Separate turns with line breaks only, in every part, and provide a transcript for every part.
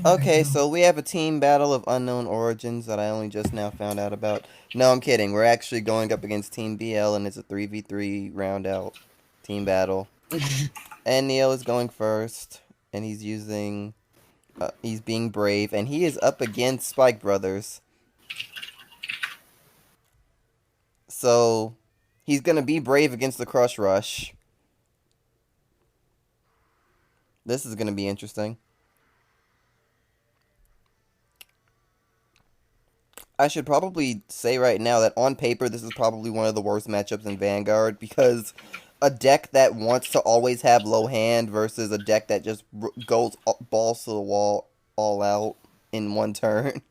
Okay, so we have a team battle of unknown origins that I only just now found out about. No, I'm kidding. We're actually going up against Team BL, and it's a 3v3 roundout team battle. And Neo is going first, and he's using... he's being brave, and he is up against Spike Brothers. So, he's gonna be brave against the Crush Rush. This is gonna be interesting. I should probably say right now that on paper this is probably one of the worst matchups in Vanguard because a deck that wants to always have low hand versus a deck that just goes balls to the wall all out in one turn.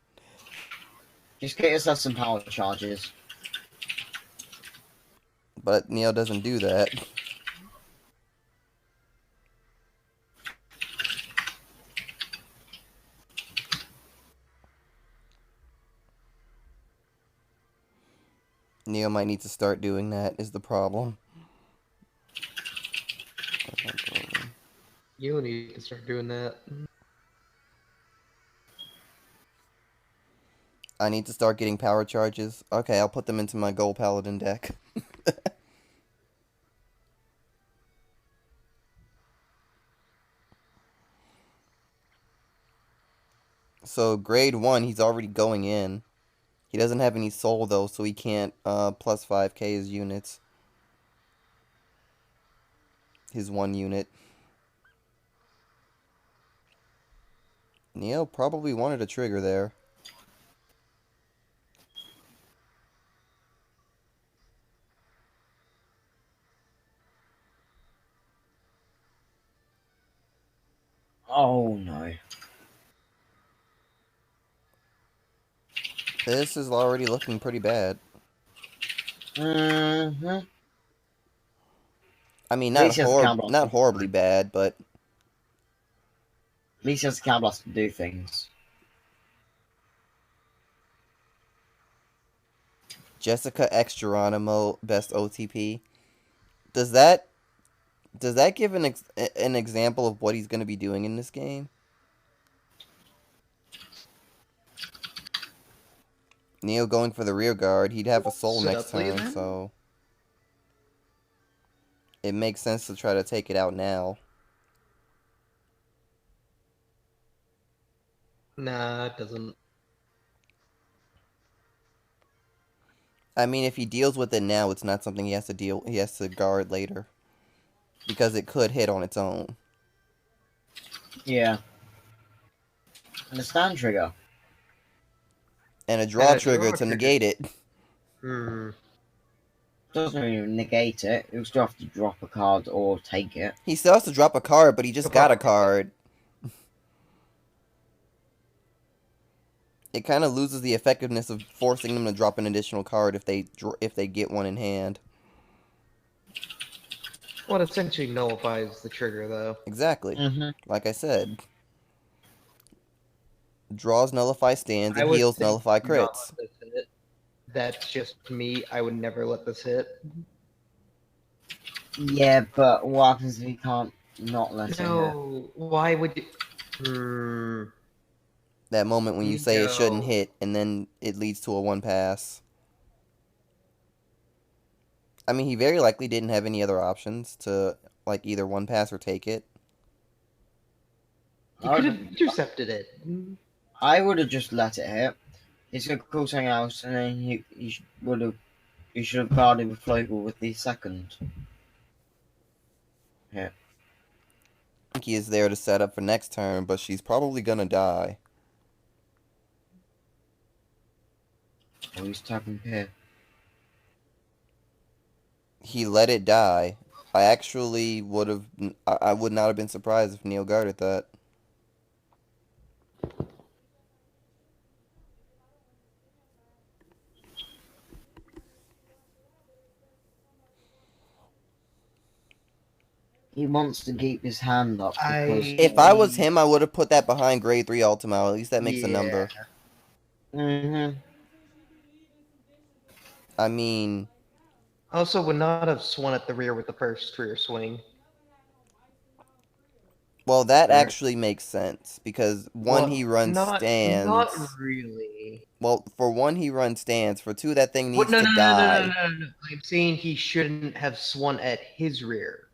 Just get yourself some power charges.
But Neo doesn't do that. Neo might need to start doing that, is the problem.
You need to start doing that.
I need to start getting power charges. Okay, I'll put them into my Gold Paladin deck. So, grade 1, he's already going in. He doesn't have any soul, though, so he can't plus 5k his units. His one unit. Neo probably wanted a trigger there.
Oh no.
This is already looking pretty bad.
Mm-hmm.
I mean,
At least
not horribly bad, but...
At least he has the Counterblast to do things.
Jessica X Geronimo, best OTP. Does that give an example of what he's going to be doing in this game? Neo going for the rear guard. He'd have a soul next turn, so... It makes sense to try to take it out now.
Nah, it doesn't.
I mean, if he deals with it now, it's not something he has to guard later. Because it could hit on its own.
Yeah. And a stand trigger.
And a draw trigger to negate it.
Doesn't even negate it. He'll still have to drop a card or take it.
He still has to drop a card, but he just got a card. It kind of loses the effectiveness of forcing them to drop an additional card if they get one in hand.
Well, it essentially nullifies the trigger, though.
Exactly.
Mm-hmm.
Like I said. Draws nullify stands and heals nullify crits.
That's just me. I would never let this hit.
Yeah, but what happens if you can't not let it hit?
No, why would you...
That moment when you say it shouldn't hit, and then it leads to a one pass. I mean, he very likely didn't have any other options to, like, either one pass or take it.
He could have intercepted it.
I would have just let it hit. He's gonna call something else, and then he should have guarded with Flogel with the second hit.
I think he is there to set up for next turn, but she's probably gonna die.
Oh, he's tapping here.
He let it die. I actually would have... I would not have been surprised if Neo guarded that.
He wants to keep his hand up.
If I was him, I would have put that behind grade 3 Ultima. At least that makes a number.
Mm-hmm.
I mean...
Also, would not have swung at the rear with the first rear swing.
Well, that
Right.
actually makes sense because one,
Well,
he runs
not
stands.
really.
Well, for one, he runs stands. For two, that thing
What?
needs
No,
to
no, no, no, no,
die.
no, no. I'm saying he shouldn't have swung at his rear.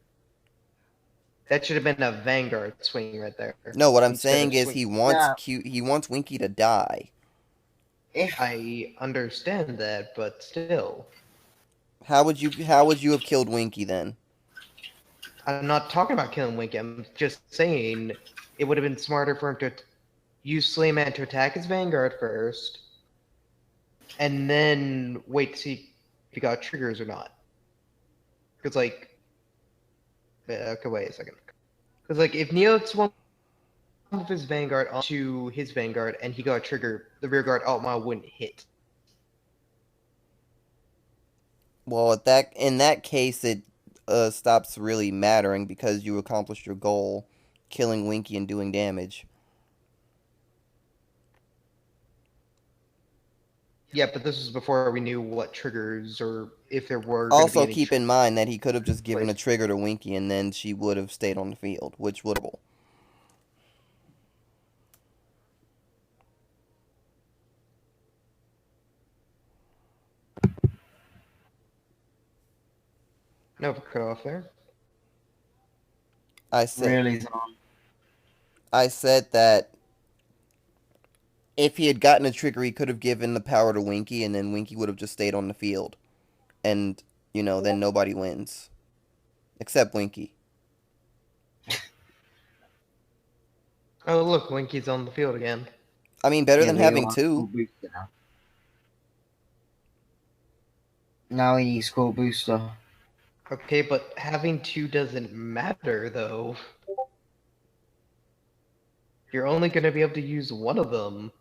That should have been a Vanguard swing right there
No, what I'm
instead
saying
of
is
swing.
Yeah.
He wants Winky to die.
If
I understand that, but still,
How would you have killed Winky then?
I'm not talking about killing Wink. I'm just saying it would have been smarter for him to use Slayman to attack his Vanguard first, and then wait to see if he got triggers or not. Because okay, wait a second. Because if Neo swung with his Vanguard onto his Vanguard and he got a trigger, the rear guard Altma wouldn't hit.
Well, in that case, it stops really mattering because you accomplished your goal, killing Winky and doing damage.
Yeah, but this was before we knew what triggers or if there were going to be
Also,
any
keep in mind that he could have just given a
triggers.
trigger to Winky and then she would have stayed on the field, which would have.
No cut off there.
I said
really, Zane,
I said that if he had gotten a trigger, he could have given the power to Winky, and then Winky would have just stayed on the field, and then nobody wins except Winky.
Oh, look, Winky's on the field again.
I mean, better
yeah,
than
but you
having
want
two.
school booster now. Now he needs school booster.
Okay, but having two doesn't matter, though. You're only going to be able to use one of them.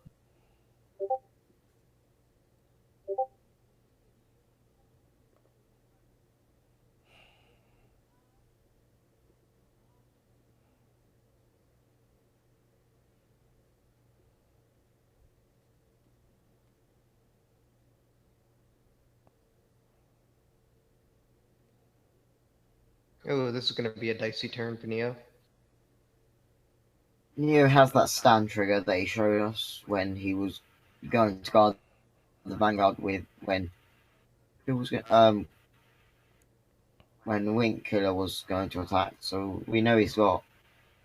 Oh, this is going to be a dicey turn for Neo.
Neo has that stand trigger that he showed us when he was going to guard the Vanguard with when when Wink Killer was going to attack. So we know he's got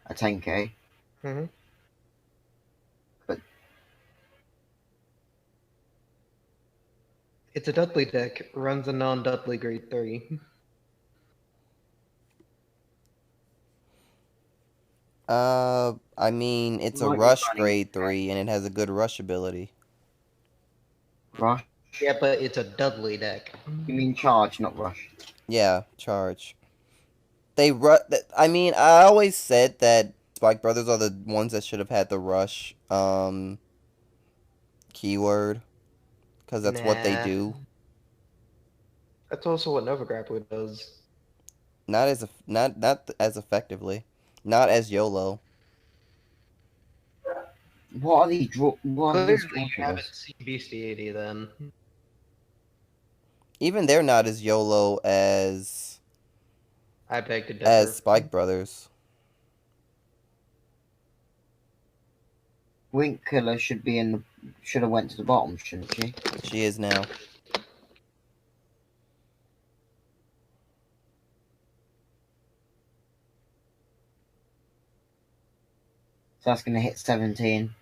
a 10k.
Mm-hmm.
But
It's a Dudley deck. Runs a non-Dudley grade 3.
I mean, it's a
might be
rush
running
grade 3, and it has a good rush ability.
rush.
Yeah, but it's a Dudley deck.
You mean charge, not rush?
Yeah, charge. I mean, I always said that Spike Brothers are the ones that should have had the rush keyword, because that's what they
Nah.
do.
That's also what Nova Grappler does.
Not as effectively, not as YOLO.
What are these What are these
Clearly,
draw
you haven't
triggers?
seen Bestiality then.
Even they're not as YOLO
I beg to differ.
as Spike Brothers.
Wink Killer should have went to the bottom, shouldn't she?
She is now.
So that's gonna hit 17.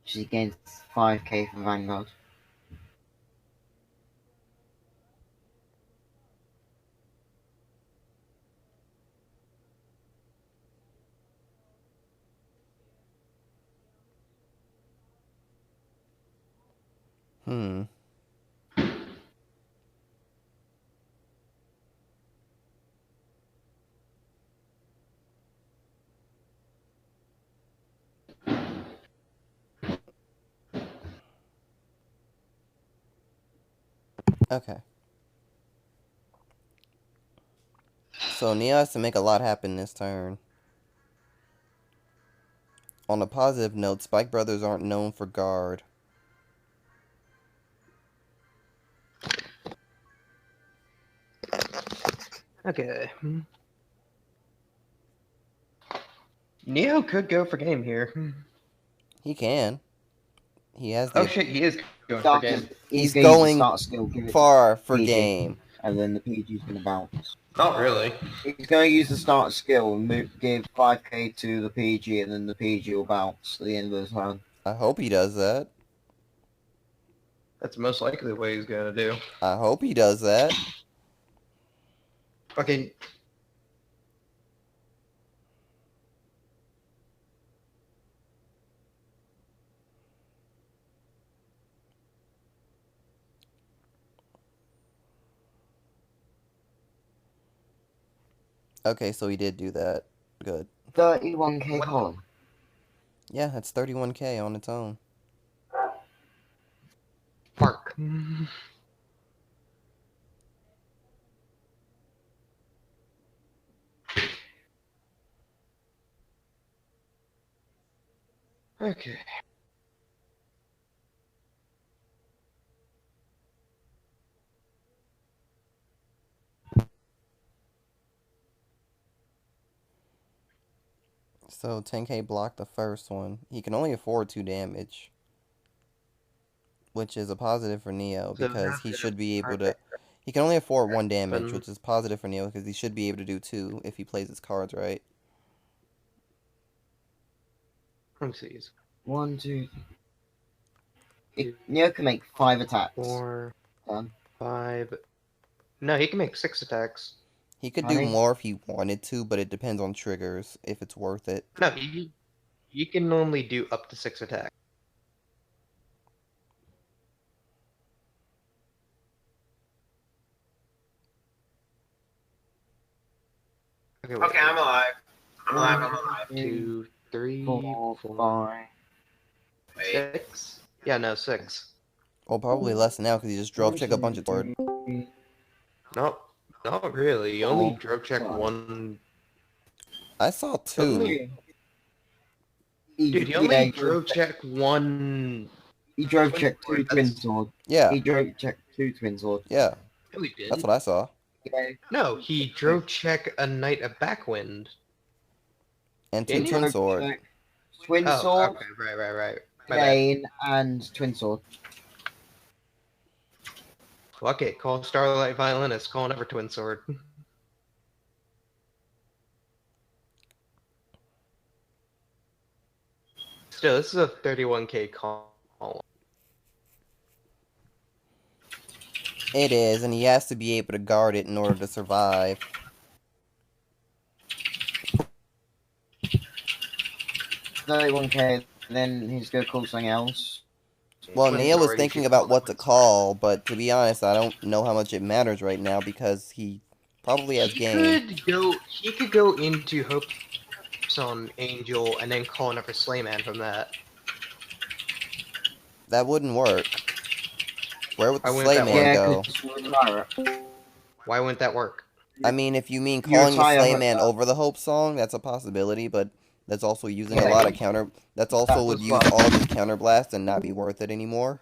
She gains 5k for Vanguard.
Hmm. Okay. So Neo has to make a lot happen this turn. On a positive note, Spike Brothers aren't known for guard.
Okay. Neo could go for game here.
He can. He has
Oh
the.
shit, he is going for game.
He's
going to
going
start skill, give it
far for
PG.
game.
And then the PG's going to bounce.
Not really.
He's going to use the start skill and give 5k to the PG, and then the PG will bounce at the end of the turn.
I hope he does that.
That's most likely what he's gonna do.
I hope he does that.
Okay.
Okay, so he did do that. Good.
31k column.
Yeah, that's 31k on its own.
Mark. Okay.
So 10k blocked the first one. He can only afford 2 damage. Which is a positive for Neo because he should be able to... He can only afford 1 damage, which is positive for Neo because he should be able to do 2 if he plays his cards right.
Let me see.
1, 2, 3. Neo can make 5 attacks.
4,
Done.
5. No, he can make 6 attacks.
He could do more if he wanted to, but it depends on triggers, if it's worth it.
No, you can only do up to 6 attacks. Okay, I'm alive. I'm alive. 2, 3, 4,
5.
6. Yeah, no, 6.
Well, probably less now because he just drove check a bunch of board.
Nope, not really. You only drove check 1.
I saw 2.
Dude, he only drove check 1.
He drove check 2 twin sword.
Yeah.
He drove check 2 twin sword.
Yeah.
No, he didn't.
That's what I saw.
No, he drove check a Knight of Backwind.
And 2 twin sword.
Twin sword.
Okay, right.
Zane and twin sword.
Fuck it, call Starlight Violinist, call never Twin Sword. Still, this is a 31k call.
It is, and he has to be able to guard it in order to survive.
$31k, then he's gonna call something else.
Well, Neo was thinking about what to call, but to be honest, I don't know how much it matters right now because he probably has game.
He could go into Hopes on Angel and then call another Slayman from that.
That wouldn't work. Where would the Slayman go?
Why wouldn't that work?
I mean, if you mean calling the Slayman over the Hope song, that's a possibility, but that's also using a lot of counter... That's also would use all of his counterblast and not be worth it anymore.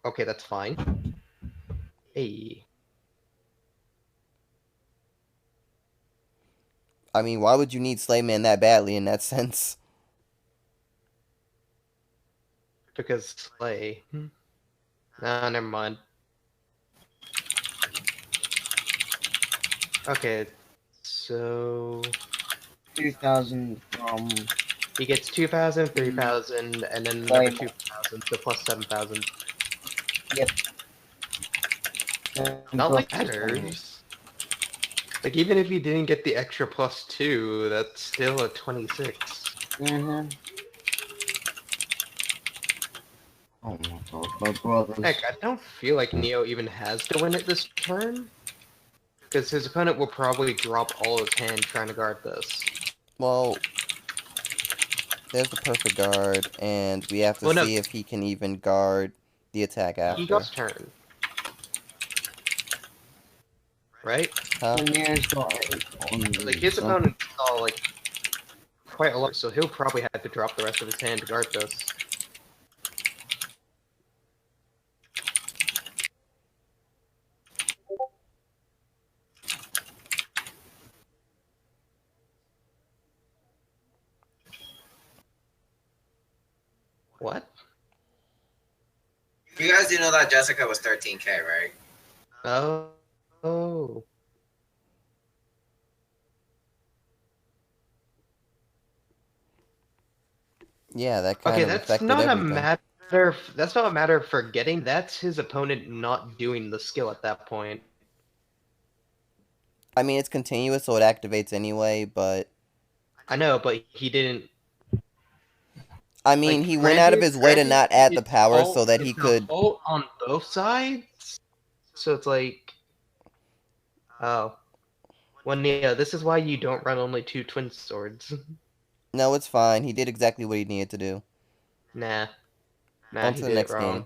Okay, that's fine. Hey.
I mean, why would you need Slayman that badly in that sense?
Because Slay. Nah, never mind. Okay, so
2,000 from.
He gets 2,000, 3,000, and then another 2,000, so plus 7,000.
Yep.
Not like matters. Like, even if he didn't get the extra +2, that's still a 26.
Mm-hmm. Oh my god, my brothers.
Heck, I don't feel like Neo even has to win it this turn. Because his opponent will probably drop all his hand trying to guard this.
Well, there's the perfect guard, and we have to see if he can even guard the attack after.
He got his turn. Right?
Huh?
Like, his opponent saw, like, quite a lot, so he'll probably have to drop the rest of his hand to guard this. What?
You guys do know that Jessica was 13K, right?
Oh. Oh.
Yeah, that kind
Okay,
of
that's
affected
not a
everything.
matter. That's not a matter of forgetting. That's his opponent not doing the skill at that point.
I mean, it's continuous, so it activates anyway, but...
I know, but he didn't.
I mean,
Like,
he went out of his way to not add the power so that he
it's
could...
a fault on both sides. So it's like, oh, well, yeah. This is why you don't run only 2 twin swords.
No, it's fine. He did exactly what he needed to do.
Nah,
On
he
to the
did it
next
wrong.
game.